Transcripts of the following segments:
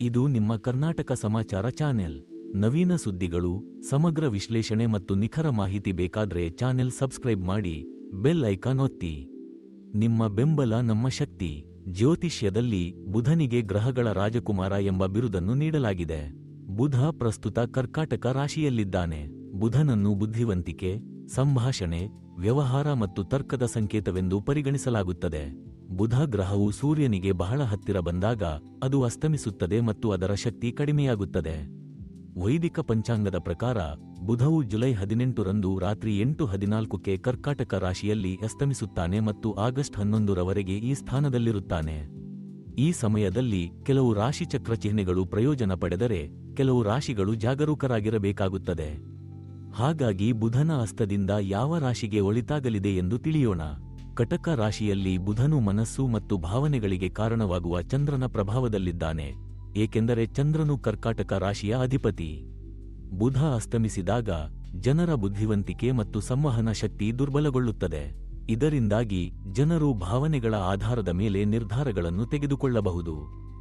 ಇದು ನಿಮ್ಮ ಕರ್ನಾಟಕ ಸಮಾಚಾರ ಚಾನೆಲ್. ನವೀನ ಸುದ್ದಿಗಳು, ಸಮಗ್ರ ವಿಶ್ಲೇಷಣೆ ಮತ್ತು ನಿಖರ ಮಾಹಿತಿ ಬೇಕಾದ್ರೆ ಚಾನೆಲ್ ಸಬ್ಸ್ಕ್ರೈಬ್ ಮಾಡಿ, ಬೆಲ್ ಐಕಾನ್ ಒತ್ತಿ. ನಿಮ್ಮ ಬೆಂಬಲ ನಮ್ಮ ಶಕ್ತಿ. ಜ್ಯೋತಿಷ್ಯದಲ್ಲಿ ಬುಧನಿಗೆ ಗ್ರಹಗಳ ರಾಜಕುಮಾರ ಎಂಬ ಬಿರುದನ್ನು ನೀಡಲಾಗಿದೆ. ಬುಧ ಪ್ರಸ್ತುತ ಕರ್ಕಾಟಕ ರಾಶಿಯಲ್ಲಿದ್ದಾನೆ. ಬುಧನನ್ನು ಬುದ್ಧಿವಂತಿಕೆ, ಸಂಭಾಷಣೆ, ವ್ಯವಹಾರ ಮತ್ತು ತರ್ಕದ ಸಂಕೇತವೆಂದು ಪರಿಗಣಿಸಲಾಗುತ್ತದೆ. ಬುಧ ಗ್ರಹವು ಸೂರ್ಯನಿಗೆ ಬಹಳ ಹತ್ತಿರ ಬಂದಾಗ ಅದು ಅಸ್ತಮಿಸುತ್ತದೆ ಮತ್ತು ಅದರ ಶಕ್ತಿ ಕಡಿಮೆಯಾಗುತ್ತದೆ. ವೈದಿಕ ಪಂಚಾಂಗದ ಪ್ರಕಾರ ಬುಧವು ಜುಲೈ 18ರಂದು ರಾತ್ರಿ 8:14ಕ್ಕೆ ಕರ್ಕಾಟಕ ರಾಶಿಯಲ್ಲಿ ಅಸ್ತಮಿಸುತ್ತಾನೆ ಮತ್ತು ಆಗಸ್ಟ್ 11ರವರೆಗೆ ಈ ಸ್ಥಾನದಲ್ಲಿರುತ್ತಾನೆ. ಈ ಸಮಯದಲ್ಲಿ ಕೆಲವು ರಾಶಿಚಕ್ರ ಚಿಹ್ನೆಗಳು ಪ್ರಯೋಜನ ಪಡೆದರೆ ಕೆಲವು ರಾಶಿಗಳು ಜಾಗರೂಕರಾಗಿರಬೇಕಾಗುತ್ತದೆ. ಹಾಗಾಗಿ ಬುಧನ ಅಸ್ತದಿಂದ ಯಾವ ರಾಶಿಗೆ ಒಳಿತಾಗಲಿದೆ ಎಂದು ತಿಳಿಯೋಣ. ಕಟಕ ರಾಶಿಯಲ್ಲಿ ಬುಧನು ಮನಸ್ಸು ಮತ್ತು ಭಾವನೆಗಳಿಗೆ ಕಾರಣವಾಗುವ ಚಂದ್ರನ ಪ್ರಭಾವದಲ್ಲಿದ್ದಾನೆ, ಏಕೆಂದರೆ ಚಂದ್ರನು ಕರ್ಕಾಟಕ ರಾಶಿಯ ಅಧಿಪತಿ. ಬುಧ ಅಸ್ತಮಿಸಿದಾಗ ಜನರ ಬುದ್ಧಿವಂತಿಕೆ ಮತ್ತು ಸಂವಹನ ಶಕ್ತಿ ದುರ್ಬಲಗೊಳ್ಳುತ್ತದೆ. ಇದರಿಂದಾಗಿ ಜನರು ಭಾವನೆಗಳ ಆಧಾರದ ಮೇಲೆ ನಿರ್ಧಾರಗಳನ್ನು ತೆಗೆದುಕೊಳ್ಳಬಹುದು.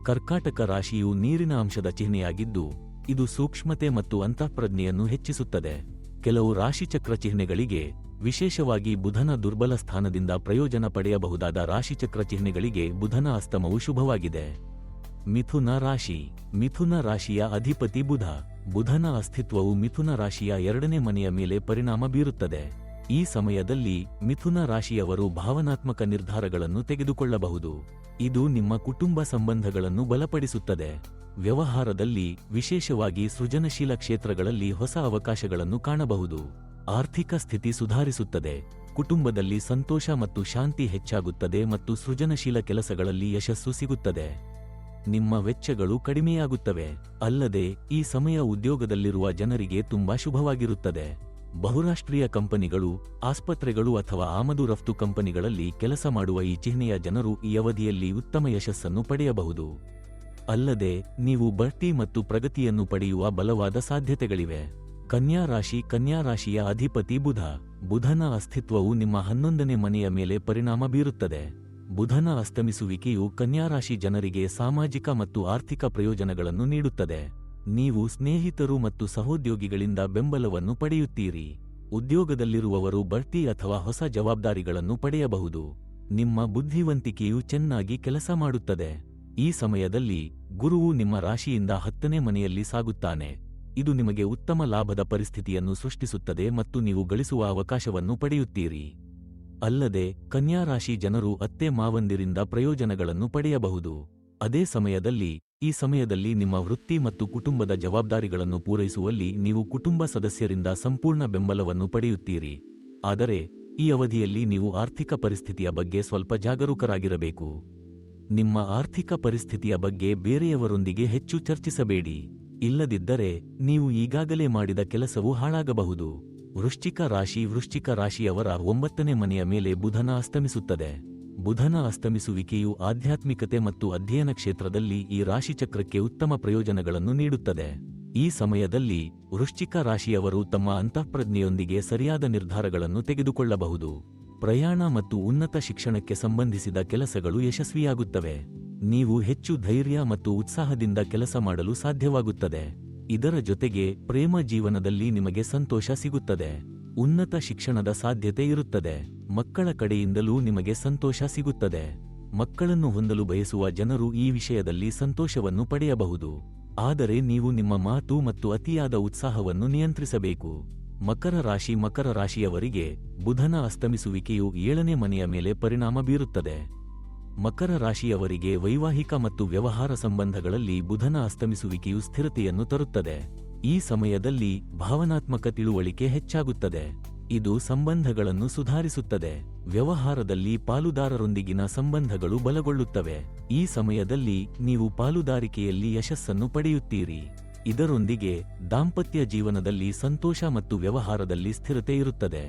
ಕರ್ಕಾಟಕ ರಾಶಿಯು ನೀರಿನ ಅಂಶದ ಚಿಹ್ನೆಯಾಗಿದ್ದು, ಇದು ಸೂಕ್ಷ್ಮತೆ ಮತ್ತು ಅಂತಃಪ್ರಜ್ಞೆಯನ್ನು ಹೆಚ್ಚಿಸುತ್ತದೆ. ಕೆಲವು ರಾಶಿಚಕ್ರ ಚಿಹ್ನೆಗಳಿಗೆ, ವಿಶೇಷವಾಗಿ ಬುಧನ ದುರ್ಬಲ ಸ್ಥಾನದಿಂದ ಪ್ರಯೋಜನ ಪಡೆಯಬಹುದಾದ ರಾಶಿಚಕ್ರ ಚಿಹ್ನೆಗಳಿಗೆ ಬುಧನ ಅಸ್ತಮವು ಶುಭವಾಗಿದೆ. ಮಿಥುನ ರಾಶಿ. ಮಿಥುನ ರಾಶಿಯ ಅಧಿಪತಿ ಬುಧ. ಬುಧನ ಅಸ್ತಿತ್ವವು ಮಿಥುನ ರಾಶಿಯ 2ನೇ ಮನೆಯ ಮೇಲೆ ಪರಿಣಾಮ ಬೀರುತ್ತದೆ. ಈ ಸಮಯದಲ್ಲಿ ಮಿಥುನ ರಾಶಿಯವರು ಭಾವನಾತ್ಮಕ ನಿರ್ಧಾರಗಳನ್ನು ತೆಗೆದುಕೊಳ್ಳಬಹುದು. ಇದು ನಿಮ್ಮ ಕುಟುಂಬ ಸಂಬಂಧಗಳನ್ನು ಬಲಪಡಿಸುತ್ತದೆ. ವ್ಯವಹಾರದಲ್ಲಿ, ವಿಶೇಷವಾಗಿ ಸೃಜನಶೀಲ ಕ್ಷೇತ್ರಗಳಲ್ಲಿ ಹೊಸ ಅವಕಾಶಗಳನ್ನು ಕಾಣಬಹುದು. ಆರ್ಥಿಕ ಸ್ಥಿತಿ ಸುಧಾರಿಸುತ್ತದೆ. ಕುಟುಂಬದಲ್ಲಿ ಸಂತೋಷ ಮತ್ತು ಶಾಂತಿ ಹೆಚ್ಚಾಗುತ್ತದೆ ಮತ್ತು ಸೃಜನಶೀಲ ಕೆಲಸಗಳಲ್ಲಿ ಯಶಸ್ಸು ಸಿಗುತ್ತದೆ. ನಿಮ್ಮ ವೆಚ್ಚಗಳು ಕಡಿಮೆಯಾಗುತ್ತವೆ. ಅಲ್ಲದೆ ಈ ಸಮಯ ಉದ್ಯೋಗದಲ್ಲಿರುವ ಜನರಿಗೆ ತುಂಬಾ ಶುಭವಾಗಿರುತ್ತದೆ. ಬಹುರಾಷ್ಟ್ರೀಯ ಕಂಪನಿಗಳು, ಆಸ್ಪತ್ರೆಗಳು ಅಥವಾ ಆಮದು ರಫ್ತು ಕಂಪನಿಗಳಲ್ಲಿ ಕೆಲಸ ಮಾಡುವ ಈ ಚಿಹ್ನೆಯ ಜನರು ಈ ಅವಧಿಯಲ್ಲಿ ಉತ್ತಮ ಯಶಸ್ಸನ್ನು ಪಡೆಯಬಹುದು. ಅಲ್ಲದೆ ನೀವು ಬಡ್ತಿ ಮತ್ತು ಪ್ರಗತಿಯನ್ನು ಪಡೆಯುವ ಬಲವಾದ ಸಾಧ್ಯತೆಗಳಿವೆ. ಕನ್ಯಾ ರಾಶಿ. ಕನ್ಯಾ ರಾಶಿಯ ಅಧಿಪತಿ ಬುಧ. ಬುಧನ ಅಸ್ತಿತ್ವವು ನಿಮ್ಮ 11ನೇ ಮನೆಯ ಮೇಲೆ ಪರಿಣಾಮ ಬೀರುತ್ತದೆ. ಬುಧನ ಅಸ್ತಮಿಸುವಿಕೆಯು ಕನ್ಯಾ ರಾಶಿ ಜನರಿಗೆ ಸಾಮಾಜಿಕ ಮತ್ತು ಆರ್ಥಿಕ ಪ್ರಯೋಜನಗಳನ್ನು ನೀಡುತ್ತದೆ. ನೀವು ಸ್ನೇಹಿತರು ಮತ್ತು ಸಹೋದ್ಯೋಗಿಗಳಿಂದ ಬೆಂಬಲವನ್ನು ಪಡೆಯುತ್ತೀರಿ. ಉದ್ಯೋಗದಲ್ಲಿರುವವರು ಬಡ್ತಿ ಅಥವಾ ಹೊಸ ಜವಾಬ್ದಾರಿಗಳನ್ನು ಪಡೆಯಬಹುದು. ನಿಮ್ಮ ಬುದ್ಧಿವಂತಿಕೆಯು ಚೆನ್ನಾಗಿ ಕೆಲಸ ಮಾಡುತ್ತದೆ. ಈ ಸಮಯದಲ್ಲಿ ಗುರುವು ನಿಮ್ಮ ರಾಶಿಯಿಂದ 10ನೇ ಮನೆಯಲ್ಲಿ ಸಾಗುತ್ತಾನೆ. ಇದು ನಿಮಗೆ ಉತ್ತಮ ಲಾಭದ ಪರಿಸ್ಥಿತಿಯನ್ನು ಸೃಷ್ಟಿಸುತ್ತದೆ ಮತ್ತು ನೀವು ಗಳಿಸುವ ಅವಕಾಶವನ್ನು ಪಡೆಯುತ್ತೀರಿ. ಅಲ್ಲದೆ ಕನ್ಯಾ ರಾಶಿ ಜನರು ಅತ್ತೆ ಮಾವಂದಿರಿಂದ ಪ್ರಯೋಜನಗಳನ್ನು ಪಡೆಯಬಹುದು. ಅದೇ ಸಮಯದಲ್ಲಿ ಈ ಸಮಯದಲ್ಲಿ ನಿಮ್ಮ ವೃತ್ತಿ ಮತ್ತು ಕುಟುಂಬದ ಜವಾಬ್ದಾರಿಗಳನ್ನು ಪೂರೈಸುವಲ್ಲಿ ನೀವು ಕುಟುಂಬ ಸದಸ್ಯರಿಂದ ಸಂಪೂರ್ಣ ಬೆಂಬಲವನ್ನು ಪಡೆಯುತ್ತೀರಿ. ಆದರೆ ಈ ಅವಧಿಯಲ್ಲಿ ನೀವು ಆರ್ಥಿಕ ಪರಿಸ್ಥಿತಿಯ ಬಗ್ಗೆ ಸ್ವಲ್ಪ ಜಾಗರೂಕರಾಗಿರಬೇಕು. ನಿಮ್ಮ ಆರ್ಥಿಕ ಪರಿಸ್ಥಿತಿಯ ಬಗ್ಗೆ ಬೇರೆಯವರೊಂದಿಗೆ ಹೆಚ್ಚು ಚರ್ಚಿಸಬೇಡಿ. ಇಲ್ಲದಿದ್ದರೆ ನೀವು ಈಗಾಗಲೇ ಮಾಡಿದ ಕೆಲಸವು ಹಾಳಾಗಬಹುದು. ವೃಶ್ಚಿಕ ರಾಶಿ. ವೃಶ್ಚಿಕ ರಾಶಿಯವರ 9ನೇ ಮನೆಯ ಮೇಲೆ ಬುಧನ ಅಸ್ತಮಿಸುತ್ತದೆ. ಬುಧನ ಅಸ್ತಮಿಸುವಿಕೆಯು ಆಧ್ಯಾತ್ಮಿಕತೆ ಮತ್ತು ಅಧ್ಯಯನ ಕ್ಷೇತ್ರದಲ್ಲಿ ಈ ರಾಶಿಚಕ್ರಕ್ಕೆ ಉತ್ತಮ ಪ್ರಯೋಜನಗಳನ್ನು ನೀಡುತ್ತದೆ. ಈ ಸಮಯದಲ್ಲಿ ವೃಶ್ಚಿಕ ರಾಶಿಯವರು ತಮ್ಮ ಅಂತಃಪ್ರಜ್ಞೆಯೊಂದಿಗೆ ಸರಿಯಾದ ನಿರ್ಧಾರಗಳನ್ನು ತೆಗೆದುಕೊಳ್ಳಬಹುದು. ಪ್ರಯಾಣ ಮತ್ತು ಉನ್ನತ ಶಿಕ್ಷಣಕ್ಕೆ ಸಂಬಂಧಿಸಿದ ಕೆಲಸಗಳು ಯಶಸ್ವಿಯಾಗುತ್ತವೆ. ನೀವು ಹೆಚ್ಚು ಧೈರ್ಯ ಮತ್ತು ಉತ್ಸಾಹದಿಂದ ಕೆಲಸ ಮಾಡಲು ಸಾಧ್ಯವಾಗುತ್ತದೆ. ಇದರ ಜೊತೆಗೆ ಪ್ರೇಮ ಜೀವನದಲ್ಲಿ ನಿಮಗೆ ಸಂತೋಷ ಸಿಗುತ್ತದೆ. ಉನ್ನತ ಶಿಕ್ಷಣದ ಸಾಧ್ಯತೆ ಇರುತ್ತದೆ. ಮಕ್ಕಳ ಕಡೆಯಿಂದಲೂ ನಿಮಗೆ ಸಂತೋಷ ಸಿಗುತ್ತದೆ. ಮಕ್ಕಳನ್ನು ಹೊಂದಲು ಬಯಸುವ ಜನರು ಈ ವಿಷಯದಲ್ಲಿ ಸಂತೋಷವನ್ನು ಪಡೆಯಬಹುದು. ಆದರೆ ನೀವು ನಿಮ್ಮ ಮಾತು ಮತ್ತು ಅತಿಯಾದ ಉತ್ಸಾಹವನ್ನು ನಿಯಂತ್ರಿಸಬೇಕು. ಮಕರ ರಾಶಿ. ಮಕರ ರಾಶಿಯವರಿಗೆ ಬುಧನ ಅಸ್ತಮಿಸುವಿಕೆಯು 7ನೇ ಮನೆಯ ಮೇಲೆ ಪರಿಣಾಮ ಬೀರುತ್ತದೆ. ಮಕರ ರಾಶಿಯವರಿಗೆ ವೈವಾಹಿಕ ಮತ್ತು ವ್ಯವಹಾರ ಸಂಬಂಧಗಳಲ್ಲಿ ಬುಧನ ಅಸ್ತಮಿಸುವಿಕೆಯು ಸ್ಥಿರತೆಯನ್ನು ತರುತ್ತದೆ. ಈ ಸಮಯದಲ್ಲಿ ಭಾವನಾತ್ಮಕ ತಿಳುವಳಿಕೆ ಹೆಚ್ಚಾಗುತ್ತದೆ. ಇದು ಸಂಬಂಧಗಳನ್ನು ಸುಧಾರಿಸುತ್ತದೆ. ವ್ಯವಹಾರದಲ್ಲಿ ಪಾಲುದಾರರೊಂದಿಗಿನ ಸಂಬಂಧಗಳು ಬಲಗೊಳ್ಳುತ್ತವೆ. ಈ ಸಮಯದಲ್ಲಿ ನೀವು ಪಾಲುದಾರಿಕೆಯಲ್ಲಿ ಯಶಸ್ಸನ್ನು ಪಡೆಯುತ್ತೀರಿ. ಇದರೊಂದಿಗೆ ದಾಂಪತ್ಯ ಜೀವನದಲ್ಲಿ ಸಂತೋಷ ಮತ್ತು ವ್ಯವಹಾರದಲ್ಲಿ ಸ್ಥಿರತೆ ಇರುತ್ತದೆ.